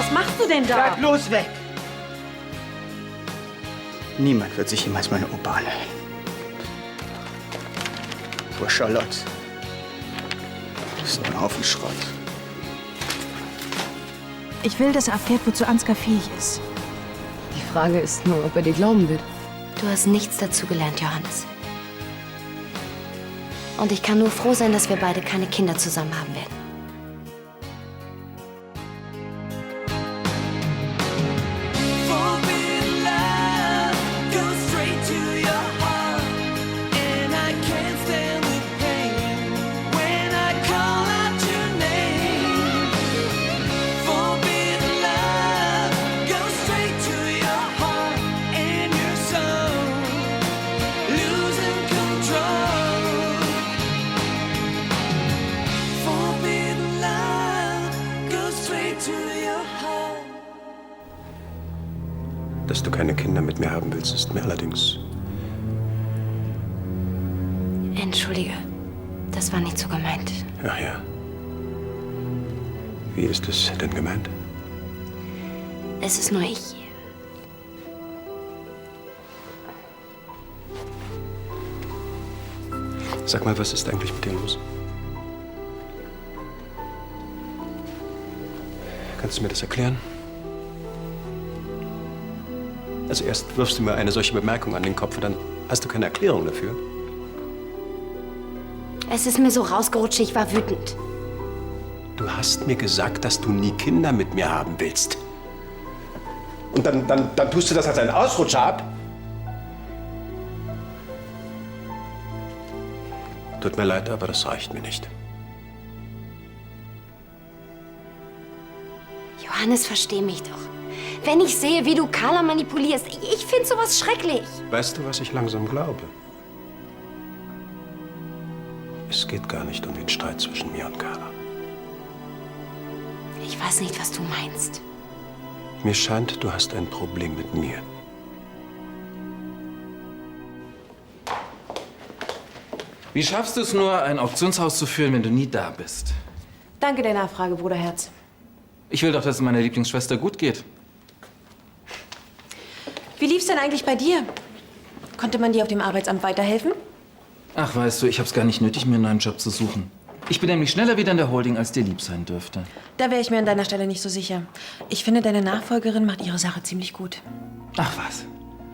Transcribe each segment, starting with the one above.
was machst du denn da? Bleib bloß weg! Niemand wird sich jemals meine Oper anhören. Nur Charlotte. Das ist nur ein Haufen Schrott. Ich will, dass er erfährt, wozu Ansgar fähig ist. Die Frage ist nur, ob er dir glauben wird. Du hast nichts dazu gelernt, Johannes. Und ich kann nur froh sein, dass wir beide keine Kinder zusammen haben werden. Dass du keine Kinder mit mir haben willst, ist mir allerdings... Entschuldige, das war nicht so gemeint. Ach ja. Wie ist es denn gemeint? Es ist nur ich. Sag mal, was ist eigentlich mit dir los? Kannst du mir das erklären? Also erst wirfst du mir eine solche Bemerkung an den Kopf und dann hast du keine Erklärung dafür. Es ist mir so rausgerutscht, ich war wütend. Du hast mir gesagt, dass du nie Kinder mit mir haben willst. Und dann tust du das als einen Ausrutscher ab? Tut mir leid, aber das reicht mir nicht. Johannes, versteh mich doch. Wenn ich sehe, wie du Carla manipulierst, ich finde sowas schrecklich. Weißt du, was ich langsam glaube? Es geht gar nicht um den Streit zwischen mir und Carla. Ich weiß nicht, was du meinst. Mir scheint, du hast ein Problem mit mir. Wie schaffst du es nur, ein Auktionshaus zu führen, wenn du nie da bist? Danke der Nachfrage, Bruderherz. Ich will doch, dass es meiner Lieblingsschwester gut geht. Wie lief's denn eigentlich bei dir? Konnte man dir auf dem Arbeitsamt weiterhelfen? Ach, weißt du, ich hab's gar nicht nötig, mir einen neuen Job zu suchen. Ich bin nämlich schneller wieder in der Holding, als dir lieb sein dürfte. Da wäre ich mir an deiner Stelle nicht so sicher. Ich finde, deine Nachfolgerin macht ihre Sache ziemlich gut. Ach was.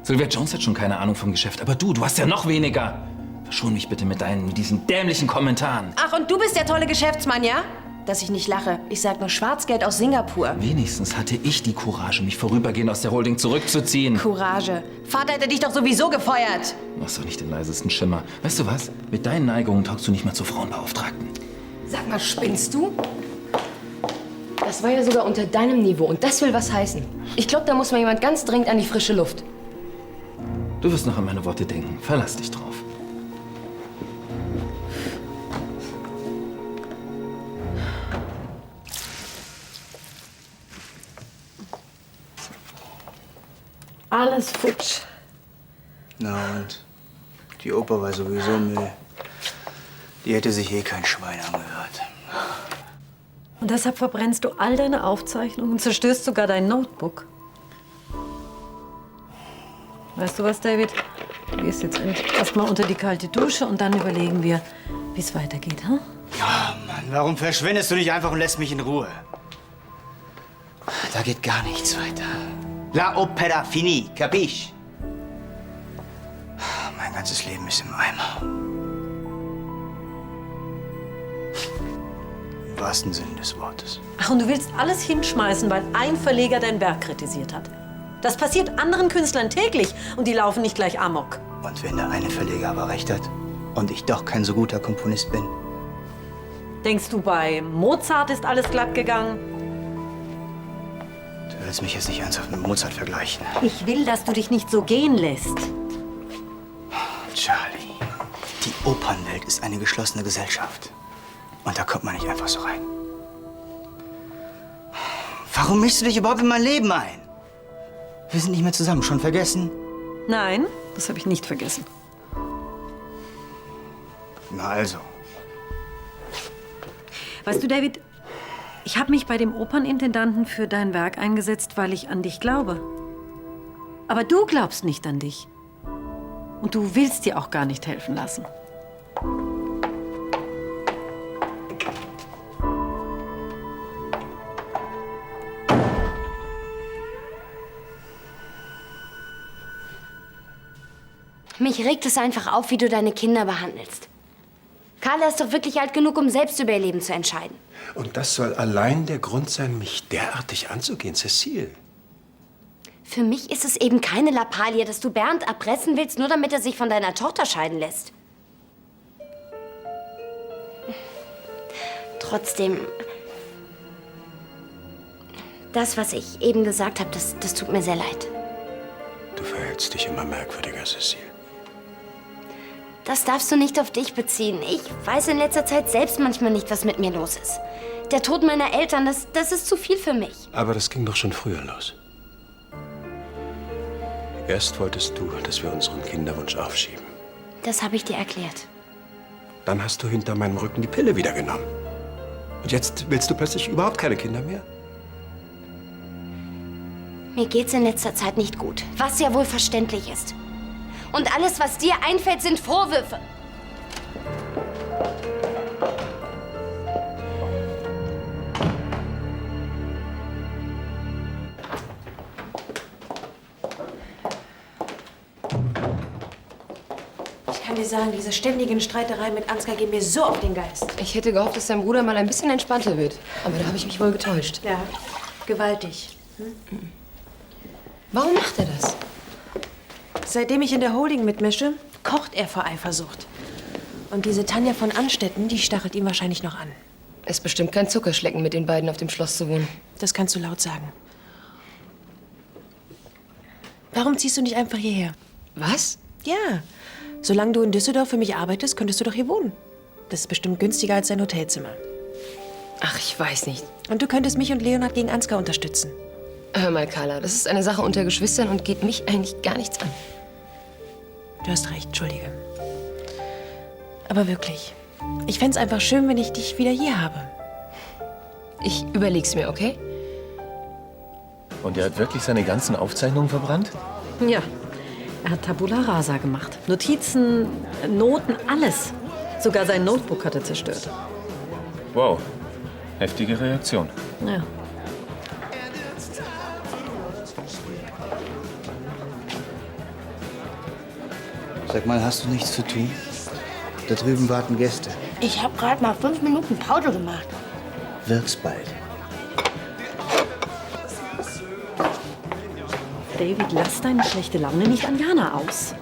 Sylvia Jones hat schon keine Ahnung vom Geschäft, aber du hast ja noch weniger. Verschon mich bitte mit diesen dämlichen Kommentaren. Ach, und du bist der tolle Geschäftsmann, ja? Dass ich nicht lache. Ich sag nur Schwarzgeld aus Singapur. Wenigstens hatte ich die Courage, mich vorübergehend aus der Holding zurückzuziehen. Courage. Vater hätte dich doch sowieso gefeuert. Du hast doch nicht den leisesten Schimmer. Weißt du was? Mit deinen Neigungen taugst du nicht mal zur Frauenbeauftragten. Sag mal, spinnst du? Das war ja sogar unter deinem Niveau und das will was heißen. Ich glaube, da muss mal jemand ganz dringend an die frische Luft. Du wirst noch an meine Worte denken. Verlass dich drauf. Alles futsch. Na und? Die Oper war sowieso Müll. Die hätte sich eh kein Schwein angehört. Und deshalb verbrennst du all deine Aufzeichnungen und zerstörst sogar dein Notebook. Weißt du was, David? Du gehst jetzt erstmal unter die kalte Dusche und dann überlegen wir, wie es weitergeht, hm? Ja, Mann, warum verschwindest du nicht einfach und lässt mich in Ruhe? Da geht gar nichts weiter. La opera fini, capiche? Mein ganzes Leben ist im Eimer. Im wahrsten Sinne des Wortes. Ach, und du willst alles hinschmeißen, weil ein Verleger dein Werk kritisiert hat. Das passiert anderen Künstlern täglich und die laufen nicht gleich amok. Und wenn der eine Verleger aber recht hat und ich doch kein so guter Komponist bin? Denkst du, bei Mozart ist alles glatt gegangen? Du willst mich jetzt nicht ernsthaft mit Mozart vergleichen. Ich will, dass du dich nicht so gehen lässt. Charlie, die Opernwelt ist eine geschlossene Gesellschaft. Und da kommt man nicht einfach so rein. Warum mischst du dich überhaupt in mein Leben ein? Wir sind nicht mehr zusammen, schon vergessen? Nein, das habe ich nicht vergessen. Na also. Weißt du, David, Ich habe mich bei dem Opernintendanten für dein Werk eingesetzt, weil ich an dich glaube. Aber du glaubst nicht an dich. Und du willst dir auch gar nicht helfen lassen. Mich regt es einfach auf, wie du deine Kinder behandelst. Carla ist doch wirklich alt genug, um selbst über ihr Leben zu entscheiden. Und das soll allein der Grund sein, mich derartig anzugehen, Cecile. Für mich ist es eben keine Lappalie, dass du Bernd erpressen willst, nur damit er sich von deiner Tochter scheiden lässt. Trotzdem, das, was ich eben gesagt habe, das tut mir sehr leid. Du verhältst dich immer merkwürdiger, Cecile. Das darfst du nicht auf dich beziehen. Ich weiß in letzter Zeit selbst manchmal nicht, was mit mir los ist. Der Tod meiner Eltern, das ist zu viel für mich. Aber das ging doch schon früher los. Erst wolltest du, dass wir unseren Kinderwunsch aufschieben. Das habe ich dir erklärt. Dann hast du hinter meinem Rücken die Pille wieder genommen. Und jetzt willst du plötzlich überhaupt keine Kinder mehr? Mir geht's in letzter Zeit nicht gut, was ja wohl verständlich ist. Und alles, was dir einfällt, sind Vorwürfe. Ich kann dir sagen, diese ständigen Streitereien mit Ansgar gehen mir so auf den Geist. Ich hätte gehofft, dass dein Bruder mal ein bisschen entspannter wird. Aber da habe ich mich wohl getäuscht. Ja, gewaltig. Warum macht er das? Seitdem ich in der Holding mitmische, kocht er vor Eifersucht. Und diese Tanja von Anstetten, die stachelt ihn wahrscheinlich noch an. Ist bestimmt kein Zuckerschlecken, mit den beiden auf dem Schloss zu wohnen. Das kannst du laut sagen. Warum ziehst du nicht einfach hierher? Was? Ja, solange du in Düsseldorf für mich arbeitest, könntest du doch hier wohnen. Das ist bestimmt günstiger als dein Hotelzimmer. Ach, ich weiß nicht. Und du könntest mich und Leonhard gegen Ansgar unterstützen. Hör mal, Carla, das ist eine Sache unter Geschwistern und geht mich eigentlich gar nichts an. Du hast recht, entschuldige. Aber wirklich, ich fänd's einfach schön, wenn ich dich wieder hier habe. Ich überleg's mir, okay? Und er hat wirklich seine ganzen Aufzeichnungen verbrannt? Ja, er hat Tabula Rasa gemacht. Notizen, Noten, alles. Sogar sein Notebook hat er zerstört. Wow, heftige Reaktion. Ja. Sag mal, hast du nichts zu tun? Da drüben warten Gäste. Ich habe gerade mal 5 Minuten Pause gemacht. Wird's bald. David, lass deine schlechte Laune nicht an Jana aus.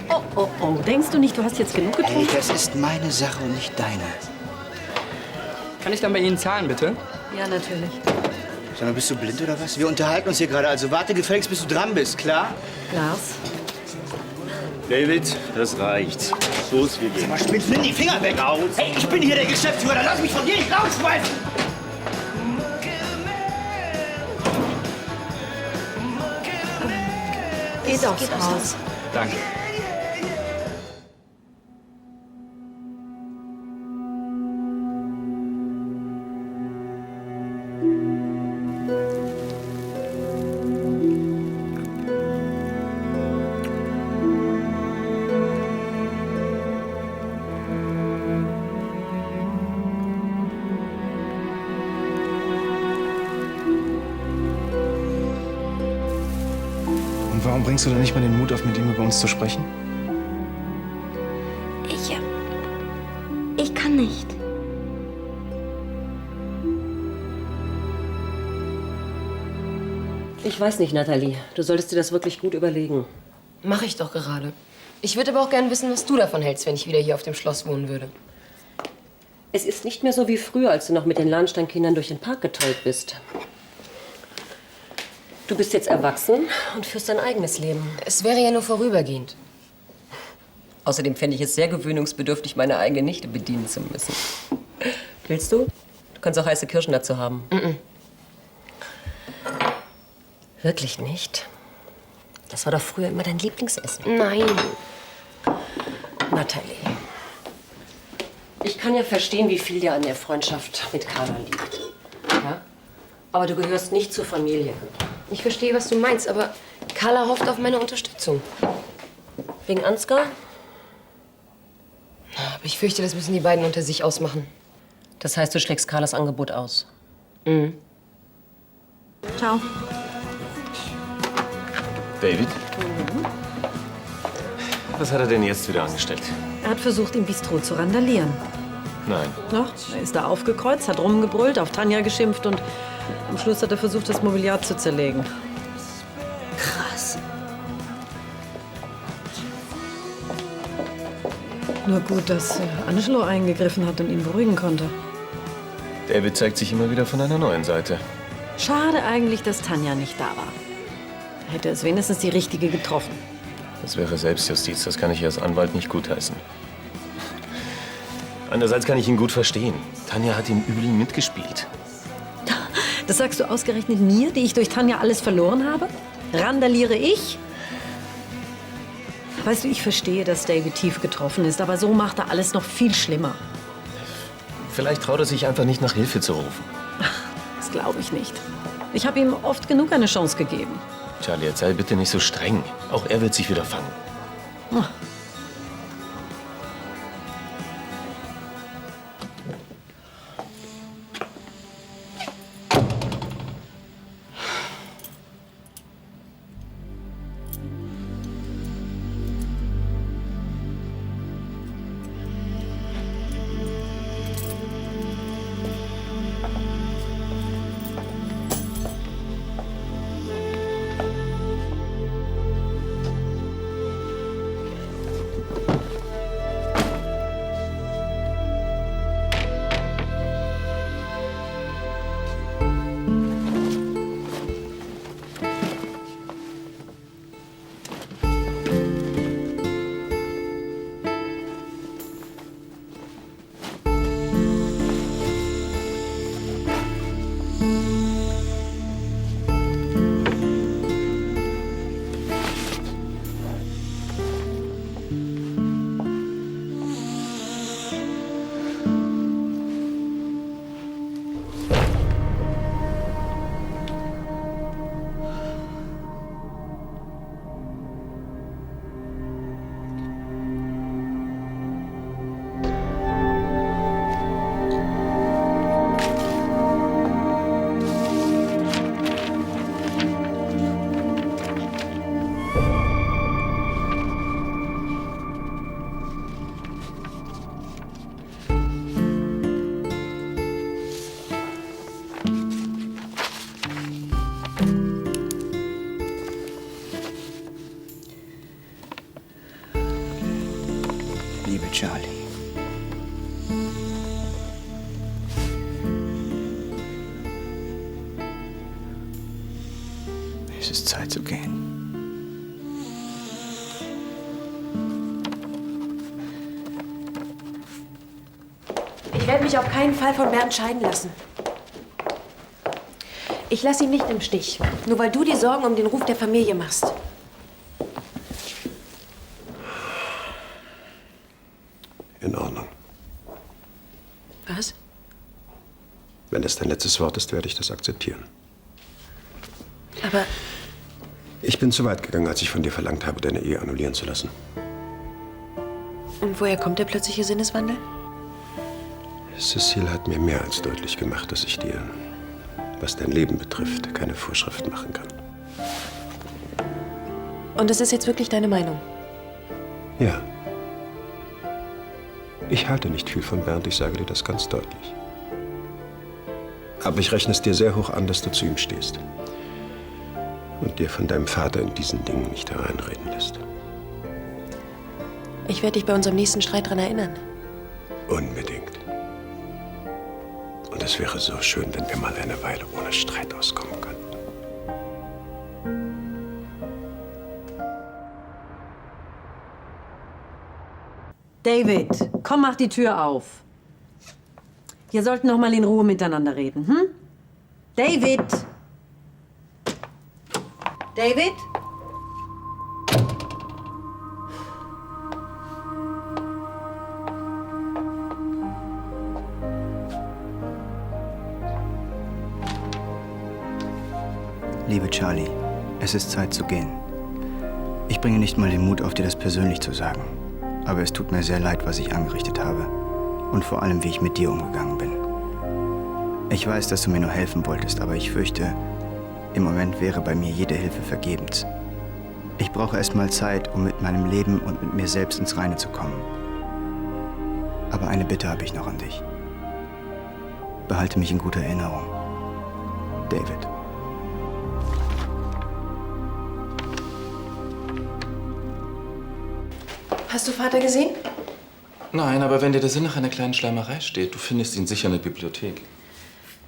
Oh, oh, oh. Denkst du nicht, du hast jetzt genug Hey, getrunken? das ist meine Sache und nicht deine. Kann ich dann bei Ihnen zahlen, bitte? Ja, natürlich. Sag mal, bist du blind oder was? Wir unterhalten uns hier gerade, also warte gefälligst, bis du dran bist, klar? Lars, David, das reicht. Los, wir Sag gehen. mal, spinnst, nimm die Finger weg! Hey, ich bin hier der Geschäftsführer, dann lass mich von dir nicht rausschmeißen! geht aufs Haus. Danke. Und warum bringst du dann nicht mal den Mut auf, mit ihm über uns zu sprechen? Ich kann nicht. Ich weiß nicht, Nathalie. Du solltest dir das wirklich gut überlegen. Mach ich doch gerade. Ich würde aber auch gern wissen, was du davon hältst, wenn ich wieder hier auf dem Schloss wohnen würde. Es ist nicht mehr so wie früher, als du noch mit den Lahnsteinkindern durch den Park getollt bist. Du bist jetzt erwachsen und führst dein eigenes Leben. Es wäre ja nur vorübergehend. Außerdem fände ich es sehr gewöhnungsbedürftig, meine eigene Nichte bedienen zu müssen. Willst du? Du kannst auch heiße Kirschen dazu haben. Wirklich nicht? Das war doch früher immer dein Lieblingsessen. Nein. Natalie. Ich kann ja verstehen, wie viel dir an der Freundschaft mit Carla liegt. Ja? Aber du gehörst nicht zur Familie. Ich verstehe, was du meinst, aber Carla hofft auf meine Unterstützung. Wegen Ansgar? Aber ich fürchte, das müssen die beiden unter sich ausmachen. Das heißt, du schlägst Carlas Angebot aus. Mhm. Ciao. David? Was hat er denn jetzt wieder angestellt? Er hat versucht, im Bistro zu randalieren. Nein. Doch, er ist da aufgekreuzt, hat rumgebrüllt, auf Tanja geschimpft und am Schluss hat er versucht, das Mobiliar zu zerlegen. Krass. Nur gut, dass Angelo eingegriffen hat und ihn beruhigen konnte. David zeigt sich immer wieder von einer neuen Seite. Schade eigentlich, dass Tanja nicht da war. Hätte es wenigstens die richtige getroffen. Das wäre Selbstjustiz, das kann ich als Anwalt nicht gutheißen. Andererseits kann ich ihn gut verstehen. Tanja hat ihm übel mitgespielt. Das sagst du ausgerechnet mir, die ich durch Tanja alles verloren habe? Randaliere ich? Weißt du, ich verstehe, dass David tief getroffen ist, aber so macht er alles noch viel schlimmer. Vielleicht traut er sich einfach nicht, nach Hilfe zu rufen. Das glaube ich nicht. Ich habe ihm oft genug eine Chance gegeben. Charlie, jetzt sei bitte nicht so streng. Auch er wird sich wieder fangen. Ach. Liebe Charlie. Es ist Zeit zu gehen. Ich werde mich auf keinen Fall von Bernd scheiden lassen. Ich lasse ihn nicht im Stich, nur weil du dir Sorgen um den Ruf der Familie machst. In Ordnung. Was? Wenn das dein letztes Wort ist, werde ich das akzeptieren. Aber Ich bin zu weit gegangen, als ich von dir verlangt habe, deine Ehe annullieren zu lassen. und woher kommt der plötzliche Sinneswandel? Cecile hat mir mehr als deutlich gemacht, dass ich dir, was dein Leben betrifft, keine Vorschrift machen kann. Und das ist jetzt wirklich deine Meinung? Ja. Ich halte nicht viel von Bernd, ich sage dir das ganz deutlich. Aber ich rechne es dir sehr hoch an, dass du zu ihm stehst. Und dir von deinem Vater in diesen Dingen nicht hereinreden lässt. Ich werde dich bei unserem nächsten Streit daran erinnern. Unbedingt. Und es wäre so schön, wenn wir mal eine Weile ohne Streit auskommen könnten. David, komm, mach die Tür auf. Wir sollten noch mal in Ruhe miteinander reden, hm? David! David? Liebe Charlie, es ist Zeit zu gehen. Ich bringe nicht mal den Mut auf, dir das persönlich zu sagen. Aber es tut mir sehr leid, was ich angerichtet habe. Und vor allem, wie ich mit dir umgegangen bin. Ich weiß, dass du mir nur helfen wolltest, aber ich fürchte, im Moment wäre bei mir jede Hilfe vergebens. Ich brauche erst mal Zeit, um mit meinem Leben und mit mir selbst ins Reine zu kommen. Aber eine Bitte habe ich noch an dich. Behalte mich in guter Erinnerung. David. Hast du Vater gesehen? Nein, aber wenn dir der Sinn nach einer kleinen Schleimerei steht, du findest ihn sicher in der Bibliothek.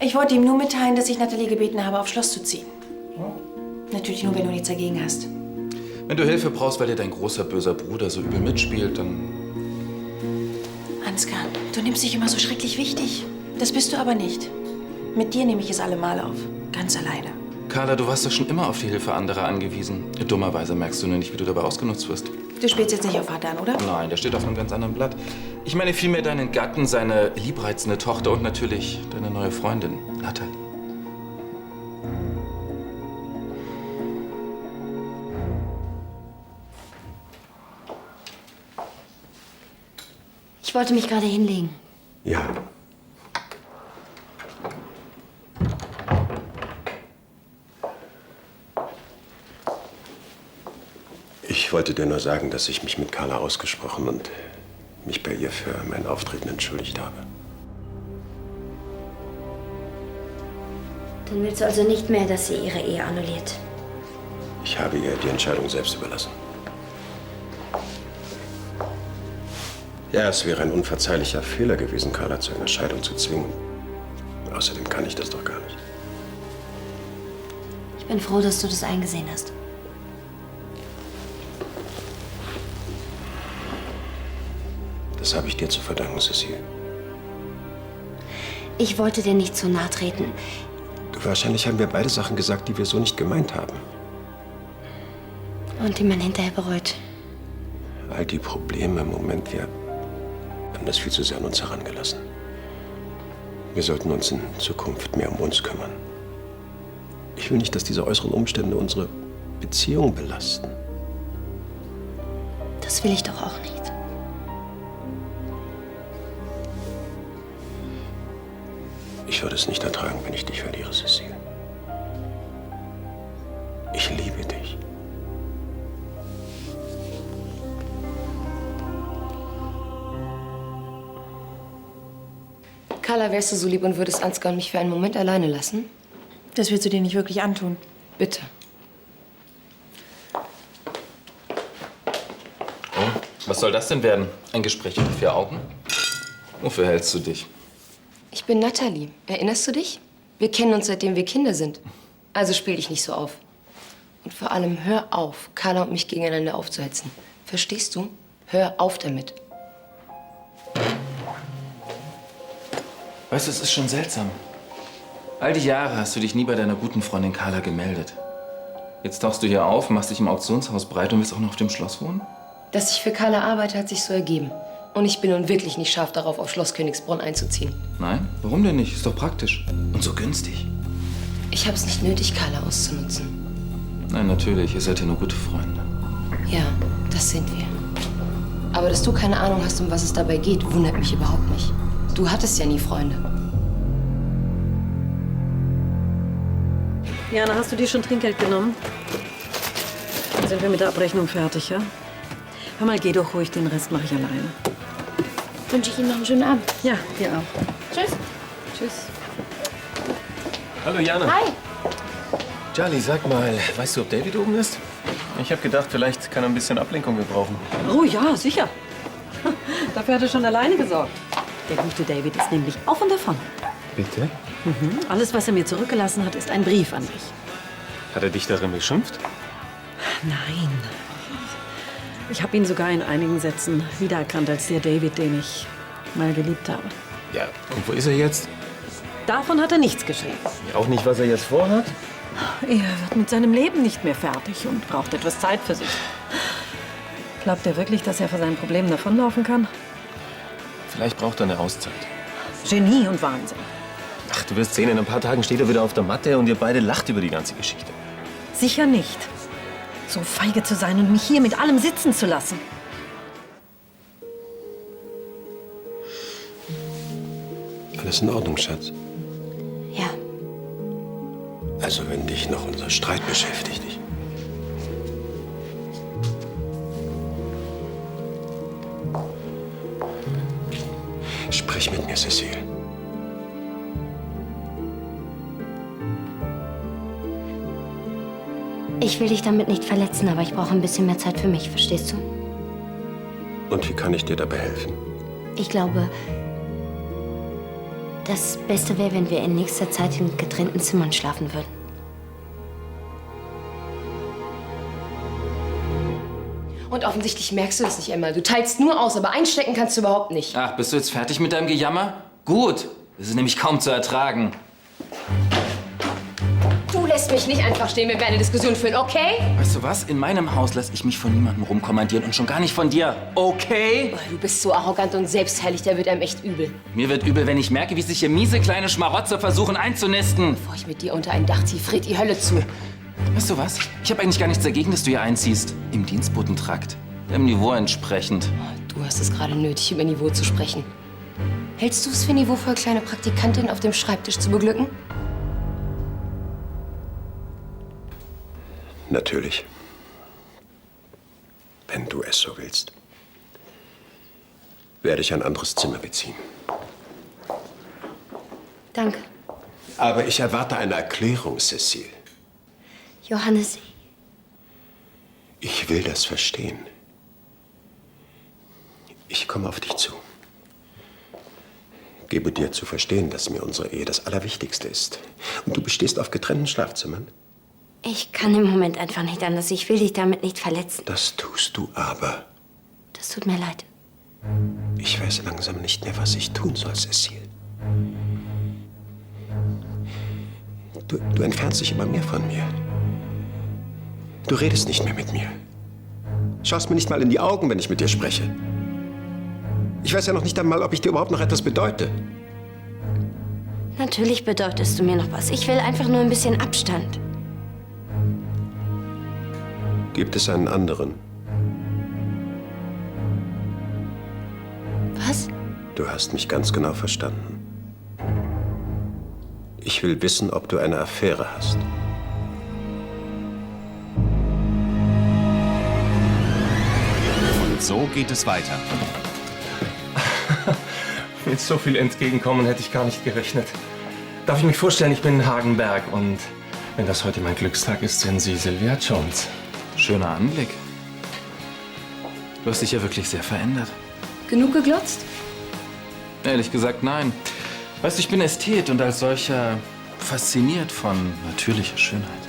Ich wollte ihm nur mitteilen, dass ich Nathalie gebeten habe, aufs Schloss zu ziehen. Natürlich nur, wenn du nichts dagegen hast. Wenn du Hilfe brauchst, weil dir dein großer böser Bruder so übel mitspielt, dann... Ansgar, du nimmst dich immer so schrecklich wichtig. Das bist du aber nicht. Mit dir nehme ich es allemal auf. Ganz alleine. Carla, du warst doch schon immer auf die Hilfe anderer angewiesen. Dummerweise merkst du nur nicht, wie du dabei ausgenutzt wirst. Du spielst jetzt nicht auf Vater an, oder? Nein, der steht auf einem ganz anderen Blatt. Ich meine vielmehr deinen Gatten, seine liebreizende Tochter und natürlich deine neue Freundin, Nathalie. Ich wollte mich gerade hinlegen. Ja. Ich wollte dir nur sagen, dass ich mich mit Carla ausgesprochen und mich bei ihr für mein Auftreten entschuldigt habe. Dann willst du also nicht mehr, dass sie ihre Ehe annulliert? Ich habe ihr die Entscheidung selbst überlassen. Ja, es wäre ein unverzeihlicher Fehler gewesen, Carla zu einer Scheidung zu zwingen. Außerdem kann ich das doch gar nicht. Ich bin froh, dass du das eingesehen hast. Das habe ich dir zu verdanken, Cecile. Ich wollte dir nicht zu nahe treten. Wahrscheinlich haben wir beide Sachen gesagt, die wir so nicht gemeint haben. Und die man hinterher bereut. All die Probleme im Moment, wir haben das viel zu sehr an uns herangelassen. Wir sollten uns in Zukunft mehr um uns kümmern. Ich will nicht, dass diese äußeren Umstände unsere Beziehung belasten. Das will ich doch auch nicht. Ich würde es nicht ertragen, wenn ich dich verliere, Cecile. Ich liebe dich. Carla, wärst du so lieb und würdest Ansgar und mich für einen Moment alleine lassen? Das willst du dir nicht wirklich antun. Bitte. Oh, was soll das denn werden? Ein Gespräch unter vier Augen? Wofür hältst du dich? Ich bin Nathalie. Erinnerst du dich? Wir kennen uns, seitdem wir Kinder sind. Also spiel dich nicht so auf. Und vor allem hör auf, Carla und mich gegeneinander aufzuhetzen. Verstehst du? Hör auf damit. Weißt du, es ist schon seltsam. All die Jahre hast du dich nie bei deiner guten Freundin Carla gemeldet. Jetzt tauchst du hier auf, machst dich im Auktionshaus breit und willst auch noch auf dem Schloss wohnen? Dass ich für Carla arbeite, hat sich so ergeben. Und ich bin nun wirklich nicht scharf darauf, auf Schloss Königsbrunn einzuziehen. Nein? Warum denn nicht? Ist doch praktisch. Und so günstig. Ich habe es nicht nötig, Carla auszunutzen. Nein, natürlich. Ihr seid ja nur gute Freunde. Ja, das sind wir. Aber dass du keine Ahnung hast, um was es dabei geht, wundert mich überhaupt nicht. Du hattest ja nie Freunde. Jana, hast du dir schon Trinkgeld genommen? Dann sind wir mit der Abrechnung fertig, ja? Hör mal, geh doch ruhig, den Rest mache ich alleine. Wünsche ich Ihnen noch einen schönen Abend. Ja, dir auch. Tschüss. Tschüss. Hallo Jana. Hi. Charlie, sag mal, weißt du, ob David oben ist? Ich habe gedacht, vielleicht kann er ein bisschen Ablenkung gebrauchen. Oh ja, sicher. Dafür hat er schon alleine gesorgt. Der gute David ist nämlich auf und davon. Bitte? Mhm. Alles, was er mir zurückgelassen hat, ist ein Brief an mich. Hat er dich darin beschimpft? Nein. Ich habe ihn sogar in einigen Sätzen wiedererkannt als der David, den ich mal geliebt habe. Ja, und wo ist er jetzt? Davon hat er nichts geschrieben. Auch nicht, was er jetzt vorhat? Er wird mit seinem Leben nicht mehr fertig und braucht etwas Zeit für sich. Glaubt er wirklich, dass er vor seinen Problemen davonlaufen kann? Vielleicht braucht er eine Auszeit. Genie und Wahnsinn. Ach, du wirst sehen, in ein paar Tagen steht er wieder auf der Matte und ihr beide lacht über die ganze Geschichte. Sicher nicht. So feige zu sein und mich hier mit allem sitzen zu lassen. Alles in Ordnung, Schatz? Ja. Also wenn dich noch unser Streit beschäftigt. Sprich mit mir, Cecile. Ich will dich damit nicht verletzen, aber ich brauche ein bisschen mehr Zeit für mich, verstehst du? Und wie kann ich dir dabei helfen? Ich glaube, das Beste wäre, wenn wir in nächster Zeit in getrennten Zimmern schlafen würden. Und offensichtlich merkst du das nicht einmal. Du teilst nur aus, aber einstecken kannst du überhaupt nicht. Ach, bist du jetzt fertig mit deinem Gejammer? Gut. Das ist nämlich kaum zu ertragen. Du lässt mich nicht einfach stehen, wenn wir eine Diskussion führen, okay? Weißt du was? In meinem Haus lasse ich mich von niemandem rumkommandieren und schon gar nicht von dir. Okay? Du bist so arrogant und selbstherrlich, da wird einem echt übel. Mir wird übel, wenn ich merke, wie sich hier miese kleine Schmarotzer versuchen einzunisten. Bevor ich mit dir unter ein Dach ziehe, friert die Hölle zu. Weißt du was? Ich habe eigentlich gar nichts dagegen, dass du hier einziehst. Im Dienstbotentrakt. Dem Niveau entsprechend. Du hast es gerade nötig, über Niveau zu sprechen. Hältst du es für niveauvoll, kleine Praktikantin auf dem Schreibtisch zu beglücken? Natürlich. Wenn du es so willst. Werde ich ein anderes Zimmer beziehen. Danke. Aber ich erwarte eine Erklärung, Cecile. Johannes, Ich will das verstehen. Ich komme auf dich zu. Gebe dir zu verstehen, dass mir unsere Ehe das Allerwichtigste ist. Und du bestehst auf getrennten Schlafzimmern? ich kann im Moment einfach nicht anders. Ich will dich damit nicht verletzen. Das tust du aber. Das tut mir leid. Ich weiß langsam nicht mehr, was ich tun soll, Cecile. Du entfernst dich immer mehr von mir. Du redest nicht mehr mit mir. Schaust mir nicht mal in die Augen, wenn ich mit dir spreche. Ich weiß ja noch nicht einmal, ob ich dir überhaupt noch etwas bedeute. Natürlich bedeutest du mir noch was. Ich will einfach nur ein bisschen Abstand. Gibt es einen anderen? Was? Du hast mich ganz genau verstanden. Ich will wissen, ob du eine Affäre hast. Und so geht es weiter. Mit so viel Entgegenkommen hätte ich gar nicht gerechnet. Darf ich mich vorstellen, ich bin Hagenberg und wenn das heute mein Glückstag ist, sind Sie Sylvia Jones. Schöner Anblick. Du hast dich ja wirklich sehr verändert. Genug geglotzt? Ehrlich gesagt, nein. Weißt du, ich bin Ästhet und als solcher fasziniert von natürlicher Schönheit.